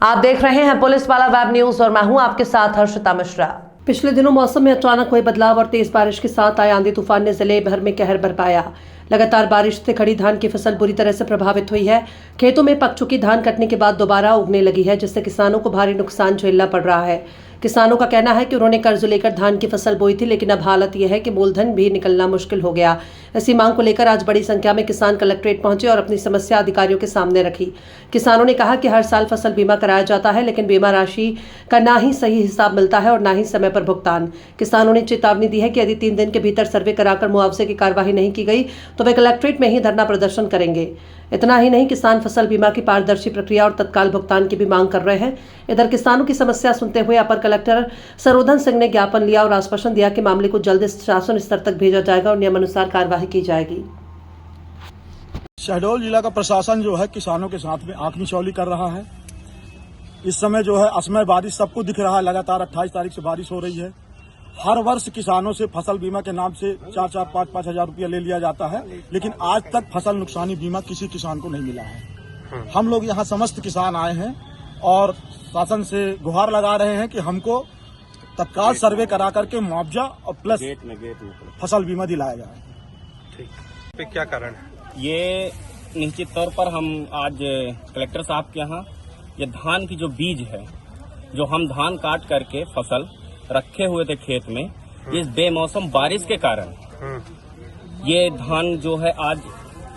आप देख रहे हैं पुलिस वाला वेब न्यूज और मैं हूं आपके साथ हर्षिता मिश्रा। पिछले दिनों मौसम में अचानक हुए बदलाव और तेज बारिश के साथ आए आंधी तूफान ने जिले भर में कहर बरपाया। लगातार बारिश से खड़ी धान की फसल बुरी तरह से प्रभावित हुई है। खेतों में पक चुकी धान कटने के बाद दोबारा उगने लगी है, जिससे किसानों को भारी नुकसान झेलना पड़ रहा है। किसानों का कहना है कि उन्होंने कर्ज लेकर धान की फसल बोई थी, लेकिन अब हालत यह है कि मूलधन भी निकलना मुश्किल हो गया। इसी मांग को लेकर आज बड़ी संख्या में किसान कलेक्ट्रेट पहुंचे और अपनी समस्या अधिकारियों के सामने रखी। किसानों ने कहा कि हर साल फसल बीमा कराया जाता है, लेकिन बीमा राशि का ना ही सही हिसाब मिलता है और ना ही समय पर भुगतान। किसानों ने चेतावनी दी है कि यदि 3 दिन के भीतर सर्वे कराकर मुआवजे की कार्यवाही नहीं की गई तो वे कलेक्ट्रेट में ही धरना प्रदर्शन करेंगे। इतना ही नहीं, किसान फसल बीमा की पारदर्शी प्रक्रिया और तत्काल भुगतान की भी मांग कर रहे हैं। इधर किसानों की समस्या सुनते हुए अपर कलेक्टर सरोधन सिंह ने ज्ञापन लिया और आश्वासन दिया कि मामले को जल्द शासन स्तर तक भेजा जाएगा और नियमानुसार कार्यवाही की जाएगी। शहडोल जिला का प्रशासन जो है किसानों के साथ में आंख मिचौली कर रहा है। इस समय जो है असमय बारिश सबको दिख रहा है। लगातार 28 तारीख से बारिश हो रही है। हर वर्ष किसानों से फसल बीमा के नाम से 4-4, 5-5 हजार रुपया ले लिया जाता है, लेकिन आज तक फसल नुकसानी बीमा किसी किसान को नहीं मिला है। हम लोग यहाँ समस्त किसान आए हैं और शासन से गुहार लगा रहे हैं कि हमको तत्काल सर्वे करा करके मुआवजा और प्लस फसल बीमा दिलाया जाए। ठीक, क्या कारण है? ये निश्चित तौर पर हम आज कलेक्टर साहब के यहाँ ये धान की जो बीज है, जो हम धान काट करके फसल रखे हुए थे खेत में, इस बेमौसम बारिश के कारण ये धान जो है आज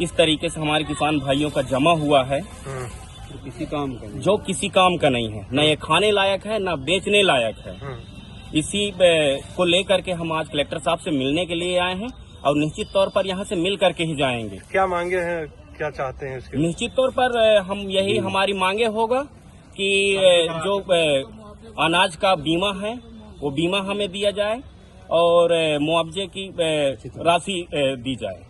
इस तरीके से हमारे किसान भाइयों का जमा हुआ है, जो किसी काम का नहीं है, न ये खाने लायक है न बेचने लायक है। इसी को लेकर के हम आज कलेक्टर साहब से मिलने के लिए आए हैं और निश्चित तौर पर यहाँ से मिल करके ही जाएंगे। क्या मांगे हैं, क्या चाहते हैं इसके? निश्चित तौर पर हम यही हमारी मांगे होगा कि जो अनाज का बीमा है वो बीमा हमें दिया जाए और मुआवजे की राशि दी जाए।